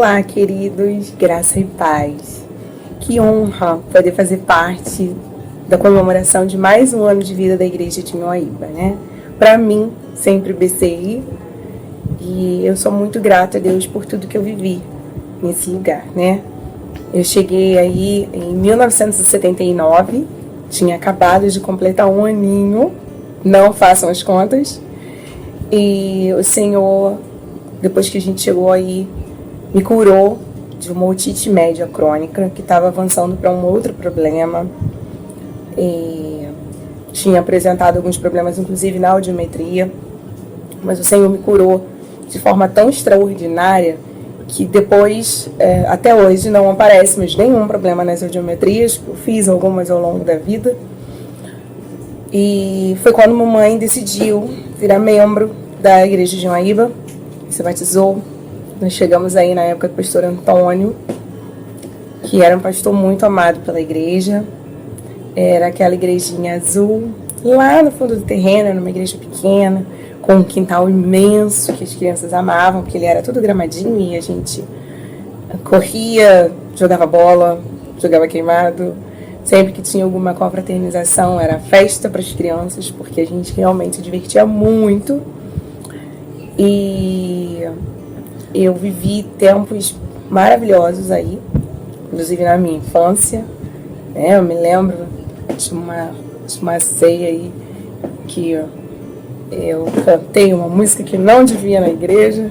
Olá, queridos, graça e paz. Que honra poder fazer parte da comemoração de mais um ano de vida da Igreja de Nhoaíba, né? Para mim, sempre BCI, e eu sou muito grata a Deus por tudo que eu vivi nesse lugar, né? Eu cheguei aí em 1979, tinha acabado de completar um aninho, não façam as contas, e o Senhor, depois que a gente chegou aí, me curou de uma otite média crônica que estava avançando para um outro problema. E tinha apresentado alguns problemas, inclusive na audiometria, mas o Senhor me curou de forma tão extraordinária que depois, até hoje, não aparece mais nenhum problema nas audiometrias. Eu fiz algumas ao longo da vida. E foi quando mamãe decidiu virar membro da Igreja de Nhoaíba, se batizou. Nós chegamos aí na época do pastor Antônio, que era um pastor muito amado pela igreja. Era aquela igrejinha azul, lá no fundo do terreno, era uma igreja pequena, com um quintal imenso, que as crianças amavam, porque ele era todo gramadinho e a gente corria, jogava bola, jogava queimado. Sempre que tinha alguma confraternização, era festa para as crianças, porque a gente realmente se divertia muito. E eu vivi tempos maravilhosos aí, inclusive na minha infância, né? Eu me lembro de uma ceia aí que eu cantei uma música que não devia na igreja.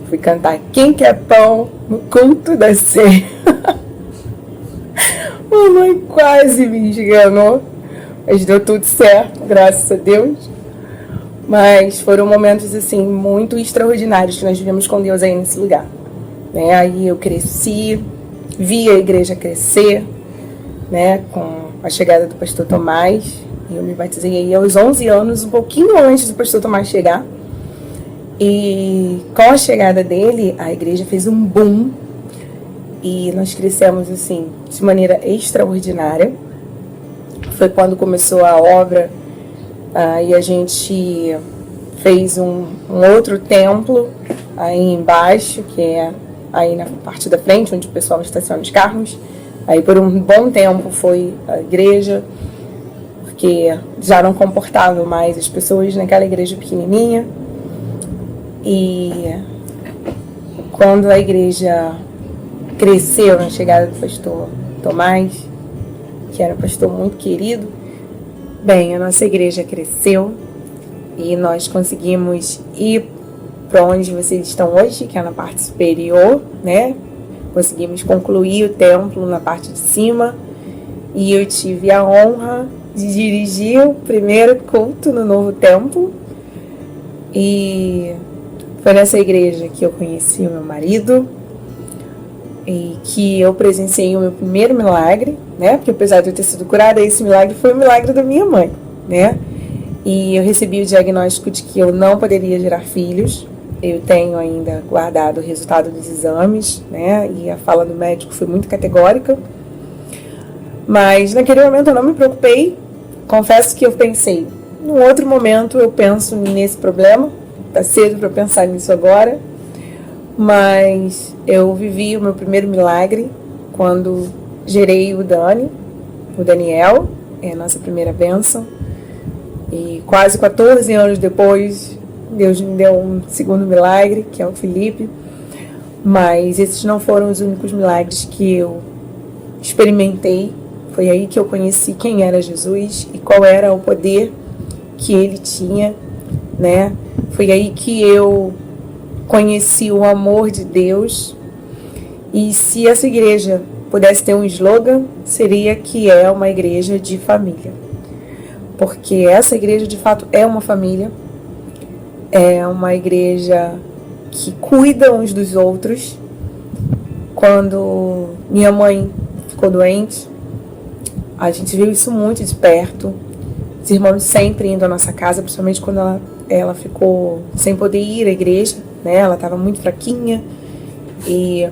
Fui cantar Quem Quer Pão no culto da ceia. Mamãe quase me enganou, mas deu tudo certo, graças a Deus. Mas foram momentos, assim, muito extraordinários que nós vivemos com Deus aí nesse lugar, né? Aí eu cresci, vi a igreja crescer, né? Com a chegada do pastor Tomás. Eu me batizei aí aos 11 anos, um pouquinho antes do pastor Tomás chegar. E com a chegada dele, a igreja fez um boom. E nós crescemos, assim, de maneira extraordinária. Foi quando começou a obra. E a gente fez um outro templo aí embaixo, que é aí na parte da frente, onde o pessoal estaciona os carros. Aí por um bom tempo foi a igreja, porque já não comportava mais as pessoas naquela igreja pequenininha. E quando a igreja cresceu na chegada do pastor Tomás, que era um pastor muito querido, bem, a nossa igreja cresceu e nós conseguimos ir para onde vocês estão hoje, que é na parte superior, né? Conseguimos concluir o templo na parte de cima e eu tive a honra de dirigir o primeiro culto no novo templo. E foi nessa igreja que eu conheci o meu marido e que eu presenciei o meu primeiro milagre, né? Porque apesar de eu ter sido curada, esse milagre foi o milagre da minha mãe, né? E eu recebi o diagnóstico de que eu não poderia gerar filhos. Eu tenho ainda guardado o resultado dos exames, né? E a fala do médico foi muito categórica. Mas naquele momento eu não me preocupei. Confesso que eu pensei, num outro momento eu penso nesse problema. Tá cedo para pensar nisso agora. Mas eu vivi o meu primeiro milagre quando gerei o Daniel, é a nossa primeira bênção. E quase 14 anos depois, Deus me deu um segundo milagre, que é o Felipe. Mas esses não foram os únicos milagres que eu experimentei. Foi aí que eu conheci quem era Jesus e qual era o poder que ele tinha, né? Foi aí que eu conheci o amor de Deus. E se essa igreja pudesse ter um slogan, seria que é uma igreja de família. Porque essa igreja, de fato, é uma família. É uma igreja que cuida uns dos outros. Quando minha mãe ficou doente, a gente viu isso muito de perto. Os irmãos sempre indo à nossa casa, principalmente quando ela ficou sem poder ir à igreja, né? Ela estava muito fraquinha e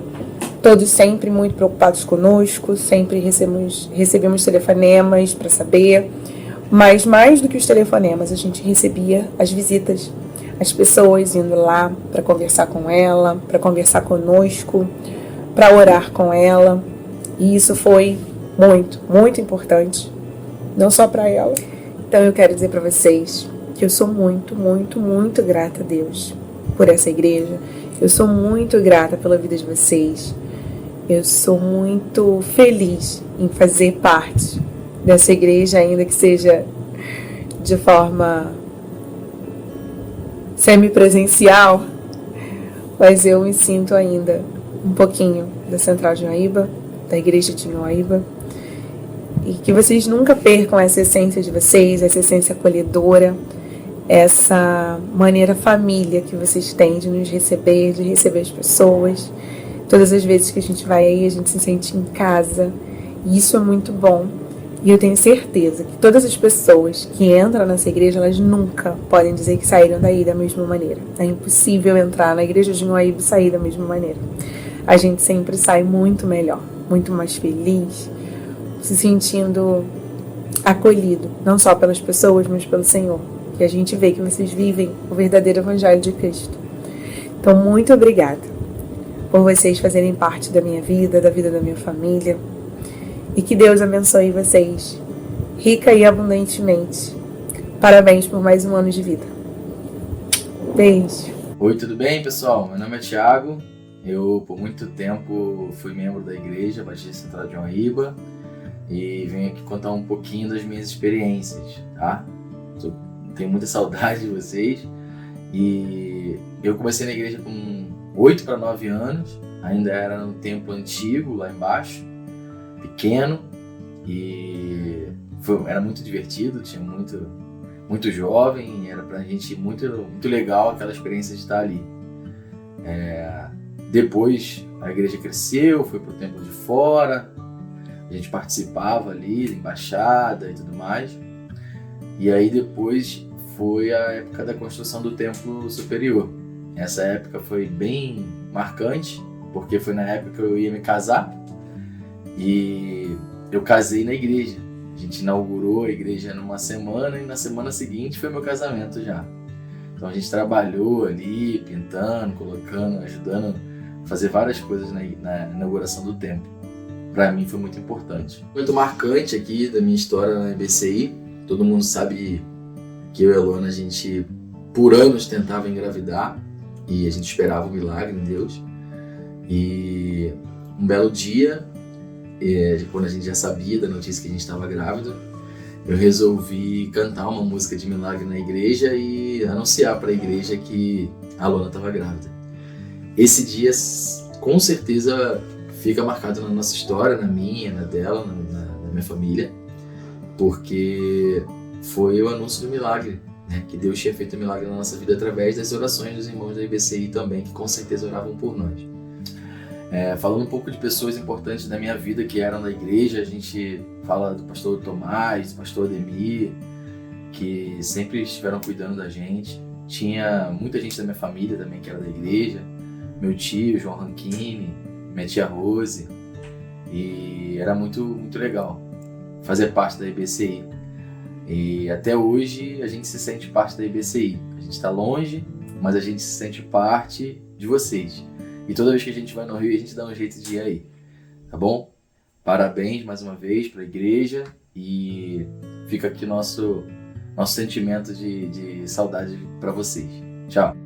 todos sempre muito preocupados conosco, sempre recebemos telefonemas para saber, mas mais do que os telefonemas, a gente recebia as visitas, as pessoas indo lá para conversar com ela, para conversar conosco, para orar com ela. E isso foi muito, muito importante, não só para ela. Então eu quero dizer para vocês que eu sou muito, muito, muito grata a Deus por essa igreja. Eu sou muito grata pela vida de vocês. Eu sou muito feliz em fazer parte dessa igreja, ainda que seja de forma semipresencial, mas eu me sinto ainda um pouquinho da Central de Nhoaíba, da igreja de Nhoaíba, e que vocês nunca percam essa essência de vocês, essa essência acolhedora, essa maneira família que vocês têm de nos receber, de receber as pessoas. Todas as vezes que a gente vai aí, a gente se sente em casa, e isso é muito bom. E eu tenho certeza que todas as pessoas que entram nessa igreja, elas nunca podem dizer que saíram daí da mesma maneira. É impossível entrar na igreja de Nhoaíba e sair da mesma maneira. A gente sempre sai muito melhor, muito mais feliz, se sentindo acolhido, não só pelas pessoas, mas pelo Senhor. E a gente vê que vocês vivem o verdadeiro Evangelho de Cristo. Então, muito obrigada por vocês fazerem parte da minha vida, da vida da minha família. E que Deus abençoe vocês, rica e abundantemente. Parabéns por mais um ano de vida. Beijo. Oi, tudo bem, pessoal? Meu nome é Thiago. Eu, por muito tempo, fui membro da Igreja Batista Central de Nhoaíba e venho aqui contar um pouquinho das minhas experiências, tá? Eu tenho muita saudade de vocês. E eu comecei na igreja com 8 para 9 anos, ainda era no tempo antigo, lá embaixo, pequeno, e era muito divertido, tinha muito jovem, era pra gente muito legal aquela experiência de estar ali. Depois a igreja cresceu, foi pro templo de fora, a gente participava ali da embaixada e tudo mais, e aí depois foi a época da construção do templo superior. Essa época foi bem marcante, porque foi na época que eu ia me casar, e eu casei na igreja. A gente inaugurou a igreja numa semana e na semana seguinte foi meu casamento já. Então a gente trabalhou ali, pintando, colocando, ajudando a fazer várias coisas na inauguração do templo. Para mim foi muito importante. Muito marcante aqui da minha história na IBCI. Todo mundo sabe que eu e a Luana, a gente por anos tentava engravidar e a gente esperava um milagre em Deus. E um belo dia, quando a gente já sabia da notícia que a gente estava grávida, eu resolvi cantar uma música de milagre na igreja e anunciar para a igreja que a Luana estava grávida. Esse dia, com certeza, fica marcado na nossa história, na minha, na dela, na minha família, porque foi o anúncio do milagre, né? Que Deus tinha feito um milagre na nossa vida através das orações dos irmãos da IBCI também, que com certeza oravam por nós. Falando um pouco de pessoas importantes da minha vida que eram da igreja, a gente fala do pastor Tomás, do pastor Ademir, que sempre estiveram cuidando da gente. Tinha muita gente da minha família também que era da igreja, meu tio, João Ranchini, minha tia Rose, e era muito legal fazer parte da IBCI. E até hoje a gente se sente parte da IBCI. A gente está longe, mas a gente se sente parte de vocês. E toda vez que a gente vai no Rio, a gente dá um jeito de ir aí, tá bom? Parabéns mais uma vez para a igreja e fica aqui nosso sentimento de saudade para vocês. Tchau!